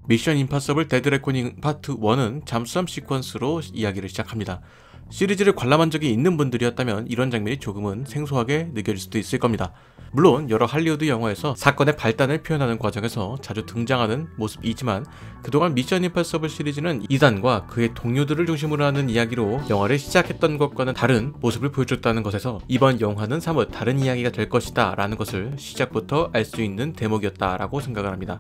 미션 임파서블 데드 레코닝 파트 1은 잠수함 시퀀스로 이야기를 시작합니다. 시리즈를 관람한 적이 있는 분들이었다면 이런 장면이 조금은 생소하게 느껴질 수도 있을 겁니다. 물론 여러 할리우드 영화에서 사건의 발단을 표현하는 과정에서 자주 등장하는 모습이지만 그동안 미션 임파서블 시리즈는 이단과 그의 동료들을 중심으로 하는 이야기로 영화를 시작했던 것과는 다른 모습을 보여줬다는 것에서 이번 영화는 사뭇 다른 이야기가 될 것이다 라는 것을 시작부터 알 수 있는 대목이었다 라고 생각을 합니다.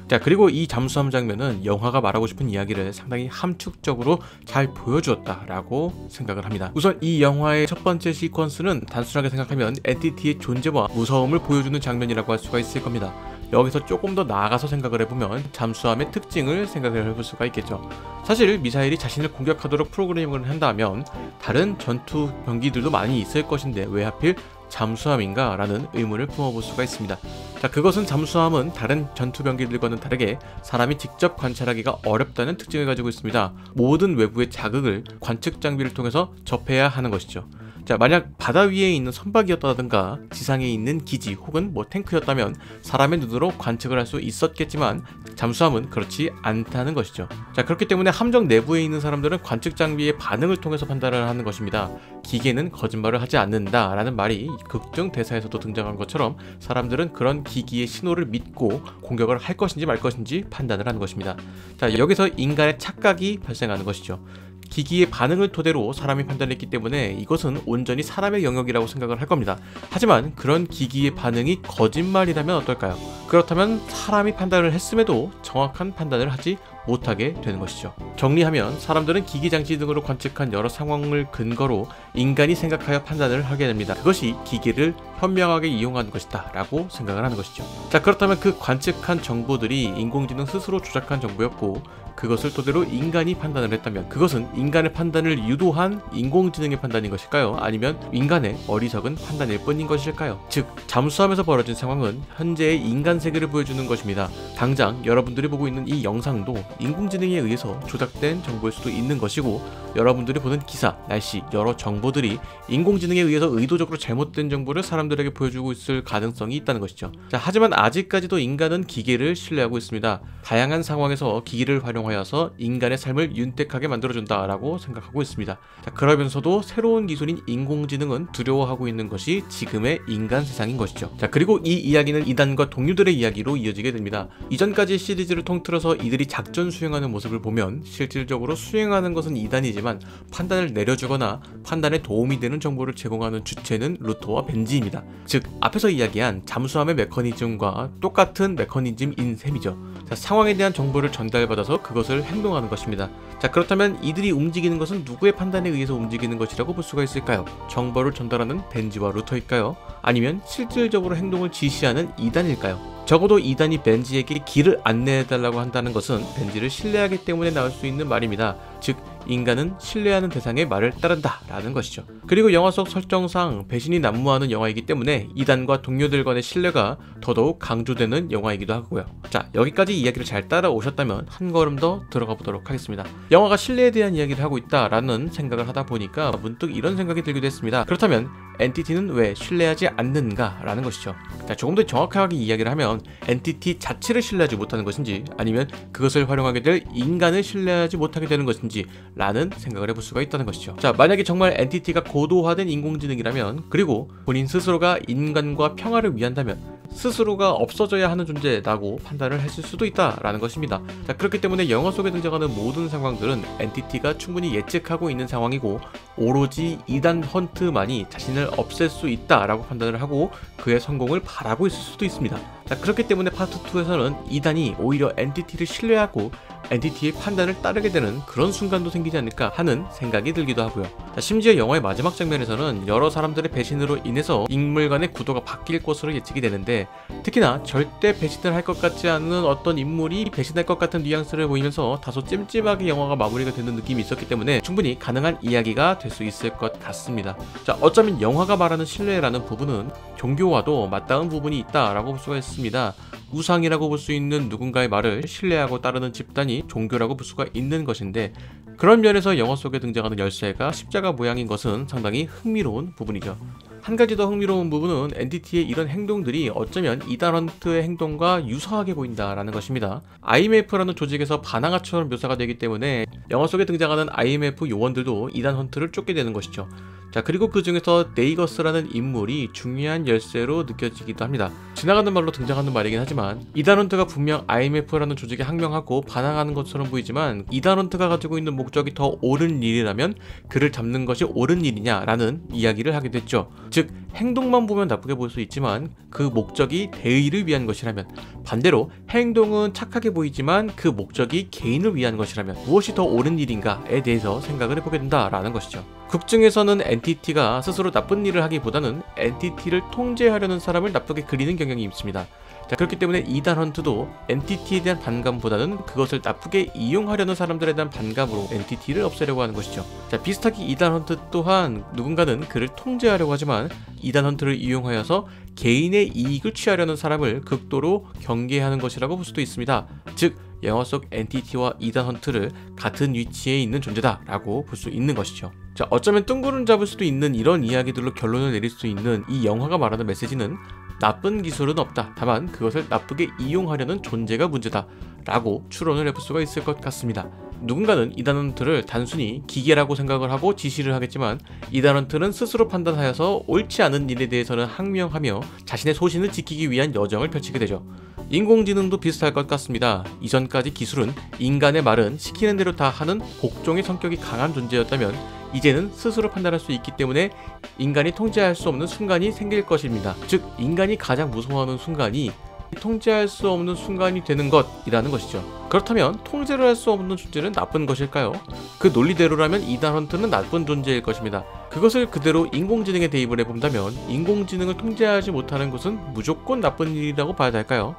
자, 그리고 이 잠수함 장면은 영화가 말하고 싶은 이야기를 상당히 함축적으로 잘 보여주었다 라고 생각을 합니다. 우선 이 영화의 첫 번째 시퀀스는 단순하게 생각하면 엔티티의 존재와 무서움을 보여주는 장면이라고 할 수가 있을 겁니다. 여기서 조금 더 나아가서 생각을 해보면 잠수함의 특징을 생각을 해볼 수가 있겠죠. 사실 미사일이 자신을 공격하도록 프로그래밍을 한다면 다른 전투 병기들도 많이 있을 것인데 왜 하필 잠수함인가? 라는 의문을 품어볼 수가 있습니다. 자, 그것은 잠수함은 다른 전투 병기들과는 다르게 사람이 직접 관찰하기가 어렵다는 특징을 가지고 있습니다. 모든 외부의 자극을 관측 장비를 통해서 접해야 하는 것이죠. 자, 만약 바다 위에 있는 선박이었다든가 지상에 있는 기지 혹은 탱크였다면 사람의 눈으로 관측을 할 수 있었겠지만 잠수함은 그렇지 않다는 것이죠. 자, 그렇기 때문에 함정 내부에 있는 사람들은 관측 장비의 반응을 통해서 판단을 하는 것입니다. 기계는 거짓말을 하지 않는다 라는 말이 극중 대사에서도 등장한 것처럼 사람들은 그런 기기의 신호를 믿고 공격을 할 것인지 말 것인지 판단을 하는 것입니다. 자, 여기서 인간의 착각이 발생하는 것이죠. 기기의 반응을 토대로 사람이 판단했기 때문에 이것은 온전히 사람의 영역이라고 생각을 할 겁니다. 하지만 그런 기기의 반응이 거짓말이라면 어떨까요? 그렇다면 사람이 판단을 했음에도 정확한 판단을 하지 못하게 되는 것이죠. 정리하면 사람들은 기기 장치 등으로 관측한 여러 상황을 근거로 인간이 생각하여 판단을 하게 됩니다. 그것이 기계를 현명하게 이용하는 것이다 라고 생각을 하는 것이죠. 자, 그렇다면 그 관측한 정보들이 인공지능 스스로 조작한 정보였고 그것을 토대로 인간이 판단을 했다면 그것은 인간의 판단을 유도한 인공지능의 판단인 것일까요? 아니면 인간의 어리석은 판단일 뿐인 것일까요? 즉, 잠수함에서 벌어진 상황은 현재의 인간 세계를 보여주는 것입니다. 당장 여러분들이 보고 있는 이 영상도 인공지능에 의해서 조작된 정보일 수도 있는 것이고 여러분들이 보는 기사, 날씨, 여러 정보들이 인공지능에 의해서 의도적으로 잘못된 정보를 사람들에게 보여주고 있을 가능성이 있다는 것이죠. 자, 하지만 아직까지도 인간은 기계를 신뢰하고 있습니다. 다양한 상황에서 기기를 활용하여서 인간의 삶을 윤택하게 만들어준다 라고 생각하고 있습니다. 자, 그러면서도 새로운 기술인 인공지능은 두려워하고 있는 것이 지금의 인간 세상인 것이죠. 자, 그리고 이 이야기는 이단과 동료들의 이야기로 이어지게 됩니다. 이전까지 시리즈를 통틀어서 이들이 작전 수행하는 모습을 보면 실질적으로 수행하는 것은 이단이지만 판단을 내려주거나 판단에 도움이 되는 정보를 제공하는 주체는 루터와 벤지입니다. 즉, 앞에서 이야기한 잠수함의 메커니즘과 똑같은 메커니즘인 셈이죠. 자, 상황에 대한 정보를 전달받아서 그것을 행동하는 것입니다. 자, 그렇다면 이들이 움직이는 것은 누구의 판단에 의해서 움직이는 것이라고 볼 수가 있을까요? 정보를 전달하는 벤지와 루터일까요? 아니면 실질적으로 행동을 지시하는 이단일까요? 적어도 이단이 벤지에게 길을 안내해달라고 한다는 것은 벤지를 신뢰하기 때문에 나올 수 있는 말입니다. 즉, 인간은 신뢰하는 대상의 말을 따른다 라는 것이죠. 그리고 영화 속 설정상 배신이 난무하는 영화이기 때문에 이단과 동료들 간의 신뢰가 더더욱 강조되는 영화이기도 하고요. 자, 여기까지 이야기를 잘 따라오셨다면 한 걸음 더 들어가 보도록 하겠습니다. 영화가 신뢰에 대한 이야기를 하고 있다라는 생각을 하다 보니까 문득 이런 생각이 들기도 했습니다. 그렇다면 엔티티는 왜 신뢰하지 않는가 라는 것이죠. 자, 조금 더 정확하게 이야기를 하면 엔티티 자체를 신뢰하지 못하는 것인지 아니면 그것을 활용하게 될 인간을 신뢰하지 못하게 되는 것인지 라는 생각을 해볼 수가 있다는 것이죠. 자, 만약에 정말 엔티티가 고도화된 인공지능이라면 그리고 본인 스스로가 인간과 평화를 위한다면 스스로가 없어져야 하는 존재라고 판단을 했을 수도 있다라는 것입니다. 자, 그렇기 때문에 영화 속에 등장하는 모든 상황들은 엔티티가 충분히 예측하고 있는 상황이고 오로지 이단 헌트만이 자신을 없앨 수 있다라고 판단을 하고 그의 성공을 바라고 있을 수도 있습니다. 자, 그렇기 때문에 파트 2에서는 이단이 오히려 엔티티를 신뢰하고 엔티티의 판단을 따르게 되는 그런 순간도 생기지 않을까 하는 생각이 들기도 하고요. 자, 심지어 영화의 마지막 장면에서는 여러 사람들의 배신으로 인해서 인물 간의 구도가 바뀔 것으로 예측이 되는데 특히나 절대 배신을 할 것 같지 않은 어떤 인물이 배신할 것 같은 뉘앙스를 보이면서 다소 찜찜하게 영화가 마무리가 되는 느낌이 있었기 때문에 충분히 가능한 이야기가 될 수 있을 것 같습니다. 자, 어쩌면 영화가 말하는 신뢰라는 부분은 종교와도 맞닿은 부분이 있다라고 볼 수가 있습니다. 우상이라고 볼 수 있는 누군가의 말을 신뢰하고 따르는 집단이 종교라고 볼 수가 있는 것인데 그런 면에서 영화 속에 등장하는 열쇠가 십자가 모양인 것은 상당히 흥미로운 부분이죠. 한 가지 더 흥미로운 부분은 엔티티의 이런 행동들이 어쩌면 이단 헌트의 행동과 유사하게 보인다라는 것입니다. IMF라는 조직에서 바나나처럼 묘사가 되기 때문에 영화 속에 등장하는 IMF 요원들도 이단 헌트를 쫓게 되는 것이죠. 자, 그리고 그 중에서 네이거스라는 인물이 중요한 열쇠로 느껴지기도 합니다. 지나가는 말로 등장하는 말이긴 하지만 이단 헌트가 분명 IMF라는 조직에 항명하고 반항하는 것처럼 보이지만 이단 헌트가 가지고 있는 목적이 더 옳은 일이라면 그를 잡는 것이 옳은 일이냐라는 이야기를 하게 됐죠. 즉 행동만 보면 나쁘게 보일 수 있지만 그 목적이 대의를 위한 것이라면, 반대로 행동은 착하게 보이지만 그 목적이 개인을 위한 것이라면 무엇이 더 옳은 일인가에 대해서 생각을 해보게 된다라는 것이죠. 극 중에서는 엔티티가 스스로 나쁜 일을 하기보다는 엔티티를 통제하려는 사람을 나쁘게 그리는 경향이 있습니다. 자, 그렇기 때문에 이단 헌트도 엔티티에 대한 반감보다는 그것을 나쁘게 이용하려는 사람들에 대한 반감으로 엔티티를 없애려고 하는 것이죠. 자, 비슷하게 이단 헌트 또한 누군가는 그를 통제하려고 하지만 이단 헌트를 이용하여서 개인의 이익을 취하려는 사람을 극도로 경계하는 것이라고 볼 수도 있습니다. 즉 영화 속 엔티티와 이단 헌트를 같은 위치에 있는 존재다 라고 볼 수 있는 것이죠. 자, 어쩌면 뜬구름 잡을 수도 있는 이런 이야기들로 결론을 내릴 수 있는 이 영화가 말하는 메시지는 나쁜 기술은 없다, 다만 그것을 나쁘게 이용하려는 존재가 문제다 라고 추론을 해볼 수가 있을 것 같습니다. 누군가는 이단 헌트를 단순히 기계라고 생각을 하고 지시를 하겠지만 이단 헌트는 스스로 판단하여서 옳지 않은 일에 대해서는 항명하며 자신의 소신을 지키기 위한 여정을 펼치게 되죠. 인공지능도 비슷할 것 같습니다. 이전까지 기술은 인간의 말은 시키는 대로 다 하는 복종의 성격이 강한 존재였다면 이제는 스스로 판단할 수 있기 때문에 인간이 통제할 수 없는 순간이 생길 것입니다. 즉 인간이 가장 무서워하는 순간이 통제할 수 없는 순간이 되는 것이라는 것이죠. 그렇다면 통제를 할 수 없는 존재는 나쁜 것일까요? 그 논리대로라면 이단 헌트는 나쁜 존재일 것입니다. 그것을 그대로 인공지능에 대입을 해본다면 인공지능을 통제하지 못하는 것은 무조건 나쁜 일이라고 봐야 할까요?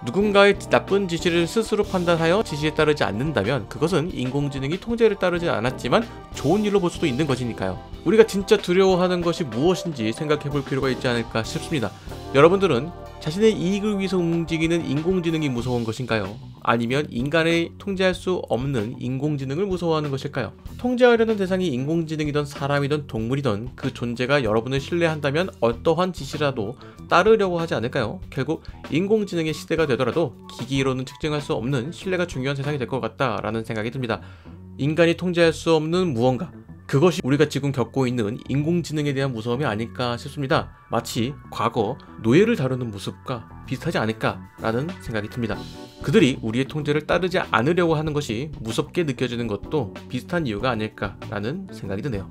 누군가의 나쁜 지시를 스스로 판단하여 지시에 따르지 않는다면 그것은 인공지능이 통제를 따르지 않았지만 좋은 일로 볼 수도 있는 것이니까요. 우리가 진짜 두려워하는 것이 무엇인지 생각해 볼 필요가 있지 않을까 싶습니다. 여러분들은 자신의 이익을 위해서 움직이는 인공지능이 무서운 것인가요? 아니면 인간을 통제할 수 없는 인공지능을 무서워하는 것일까요? 통제하려는 대상이 인공지능이든 사람이든 동물이든 그 존재가 여러분을 신뢰한다면 어떠한 지시라도 따르려고 하지 않을까요? 결국 인공지능의 시대가 되더라도 기기로는 측정할 수 없는 신뢰가 중요한 세상이 될 것 같다라는 생각이 듭니다. 인간이 통제할 수 없는 무언가, 그것이 우리가 지금 겪고 있는 인공지능에 대한 무서움이 아닐까 싶습니다. 마치 과거 노예를 다루는 모습과 비슷하지 않을까라는 생각이 듭니다. 그들이 우리의 통제를 따르지 않으려고 하는 것이 무섭게 느껴지는 것도 비슷한 이유가 아닐까라는 생각이 드네요.